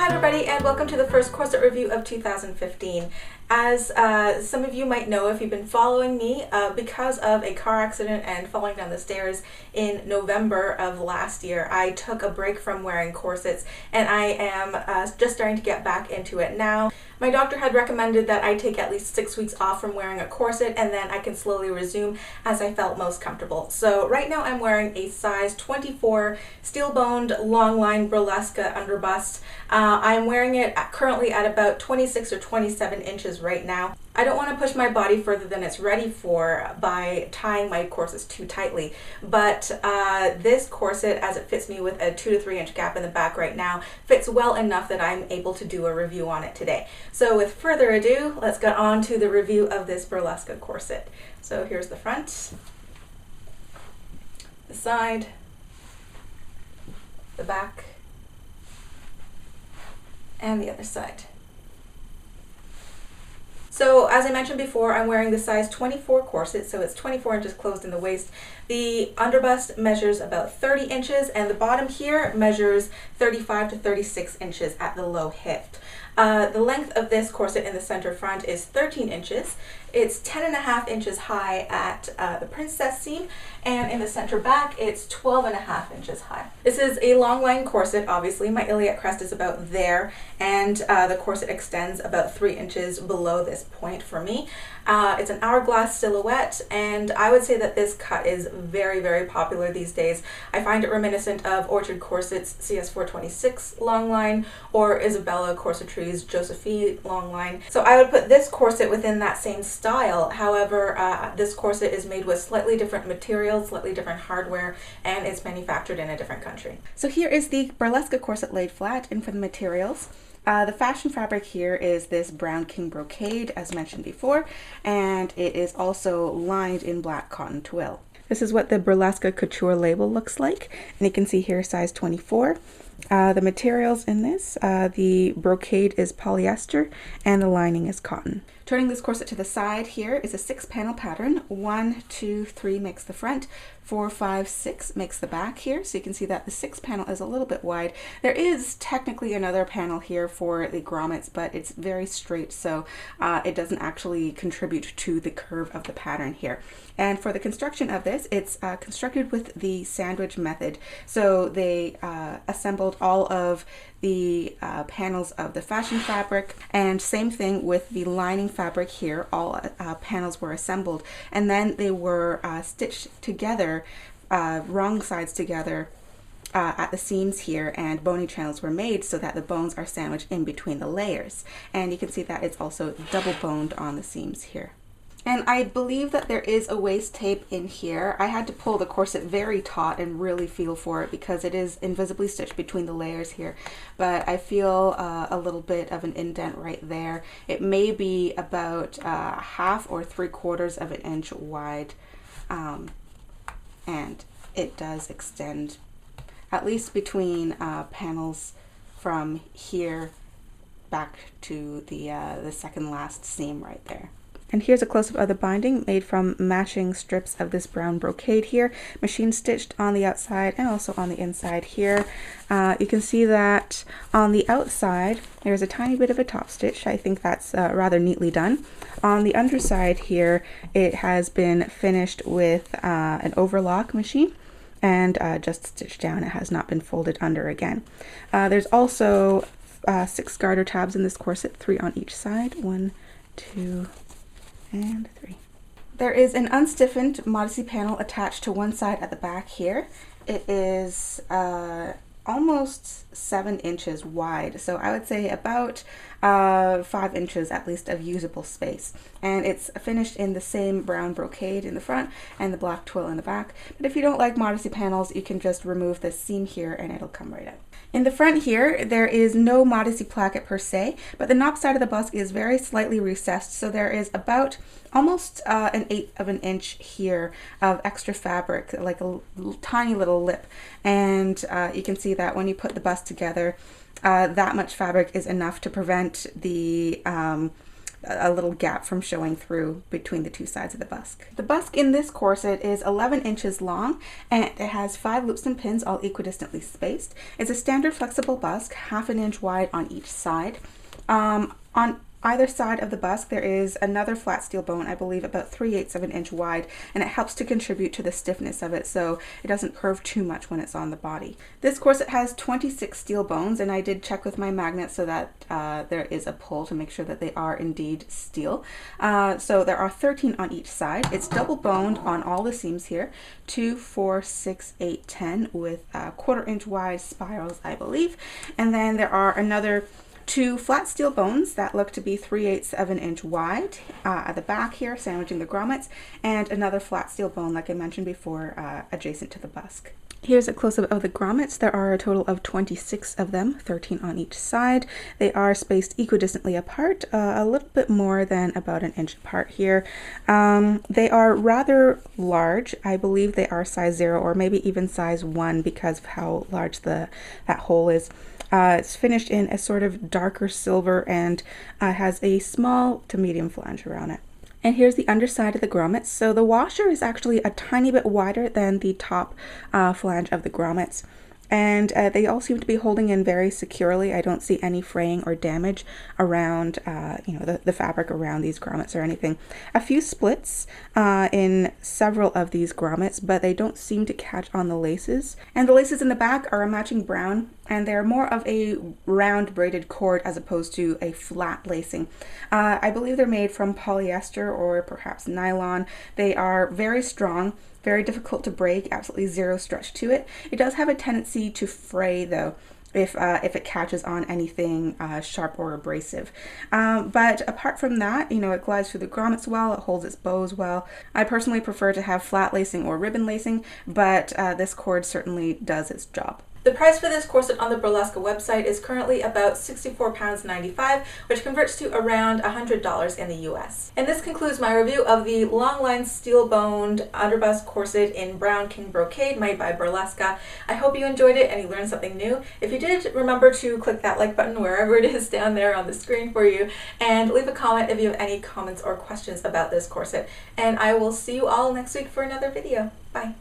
Hi everybody, and welcome to the first corset review of 2015. As some of you might know if you've been following me, because of a car accident and falling down the stairs in November of last year, I took a break from wearing corsets and I am just starting to get back into it now. My doctor had recommended that I take at least 6 weeks off from wearing a corset and then I can slowly resume as I felt most comfortable. So right now I'm wearing a size 24 steel-boned Longline Burleska under bust. I'm wearing it currently at about 26 or 27 inches right now. I don't want to push my body further than it's ready for by tying my corsets too tightly, but this corset, as it fits me with a 2 to 3 inch gap in the back right now, fits well enough that I'm able to do a review on it today. So with further ado, let's get on to the review of this Burleska corset. So here's the front, the side, the back, and the other side. So as I mentioned before, I'm wearing the size 24 corset, so it's 24 inches closed in the waist. The underbust measures about 30 inches and the bottom here measures 35 to 36 inches at the low hip. The length of this corset in the center front is 13 inches. It's 10.5 inches high at the princess seam, and in the center back it's 12.5 inches high. This is a long line corset, obviously. My iliac crest is about there, and the corset extends about 3 inches below this point for me. It's an hourglass silhouette, and I would say that this cut is very, very popular these days. I find it reminiscent of Orchard Corset's CS426 Longline or Isabella Corsetry's Josephine Longline. So I would put this corset within that same style. However, this corset is made with slightly different materials, slightly different hardware, and it's manufactured in a different country. So here is the Burleska corset laid flat, and for the materials. The fashion fabric here is this brown king brocade, as mentioned before, and it is also lined in black cotton twill. This is what the Burleska couture label looks like, and you can see here size 24. The materials in this, the brocade is polyester and the lining is cotton. Turning this corset to the side, here is a 6-panel pattern. 1, 2, 3 makes the front, 4, 5, 6 makes the back here. So you can see that the 6th panel is a little bit wide. There is technically another panel here for the grommets, but it's very straight, so it doesn't actually contribute to the curve of the pattern here. And for the construction of this, it's constructed with the sandwich method. So they assembled all of the panels of the fashion fabric, and same thing with the lining fabric here. All panels were assembled, and then they were stitched together, wrong sides together at the seams here, and bony channels were made so that the bones are sandwiched in between the layers. And you can see that it's also double boned on the seams here. And I believe that there is a waist tape in here. I had to pull the corset very taut and really feel for it because it is invisibly stitched between the layers here. But I feel a little bit of an indent right there. It may be about 1/2 or 3/4 of an inch wide. And it does extend at least between panels from here back to the second last seam right there. And here's a close-up of the binding made from matching strips of this brown brocade here, machine stitched on the outside and also on the inside here. You can see that on the outside there's a tiny bit of a top stitch. I think that's rather neatly done. On the underside here it has been finished with an overlock machine and just stitched down. It has not been folded under again. There's also 6 garter tabs in this corset, 3 on each side. 1, 2, and 3. There is an unstiffened Modesty panel attached to one side at the back here. It is almost 7 inches wide, so I would say about 5 inches at least of usable space. And it's finished in the same brown brocade in the front and the black twill in the back. But if you don't like Modesty panels, you can just remove this seam here and it'll come right out. In the front here, there is no Modesty placket per se, but the knob side of the bust is very slightly recessed, so there is about almost 1/8 of an inch here of extra fabric, like a tiny little lip. And you can see that when you put the bust together, that much fabric is enough to prevent the a little gap from showing through between the two sides of the busk. The busk in this corset is 11 inches long, and it has 5 loops and pins all equidistantly spaced. It's a standard flexible busk, half an inch wide on each side. On either side of the busk there is another flat steel bone, I believe about 3/8 of an inch wide, and it helps to contribute to the stiffness of it so it doesn't curve too much when it's on the body. This corset has 26 steel bones, and I did check with my magnet so that there is a pull to make sure that they are indeed steel. So there are 13 on each side. It's double boned on all the seams here, 2, 4, 6, 8, 10 with 1/4 inch wide spirals, I believe. And then there are another 2 flat steel bones that look to be 3/8 of an inch wide at the back here, sandwiching the grommets, and another flat steel bone, like I mentioned before, adjacent to the busk. Here's a close-up of the grommets. There are a total of 26 of them, 13 on each side. They are spaced equidistantly apart, a little bit more than about an inch apart here. They are rather large. I believe they are size 0 or maybe even size 1 because of how large that hole is. It's finished in a sort of darker silver and has a small to medium flange around it. And here's the underside of the grommets. So the washer is actually a tiny bit wider than the top flange of the grommets. And they all seem to be holding in very securely. I don't see any fraying or damage around, the fabric around these grommets or anything. A few splits in several of these grommets, but they don't seem to catch on the laces. And the laces in the back are a matching brown, and they're more of a round braided cord as opposed to a flat lacing. I believe they're made from polyester or perhaps nylon. They are very strong, very difficult to break, absolutely 0 stretch to it. It does have a tendency to fray though, if it catches on anything sharp or abrasive. But apart from that, it glides through the grommets well, it holds its bows well. I personally prefer to have flat lacing or ribbon lacing, but this cord certainly does its job. The price for this corset on the Burleska website is currently about £64.95, which converts to around $100 in the US. And this concludes my review of the Longline steel-boned underbust corset in brown king brocade made by Burleska. I hope you enjoyed it and you learned something new. If you did, remember to click that like button wherever it is down there on the screen for you, and leave a comment if you have any comments or questions about this corset. And I will see you all next week for another video. Bye.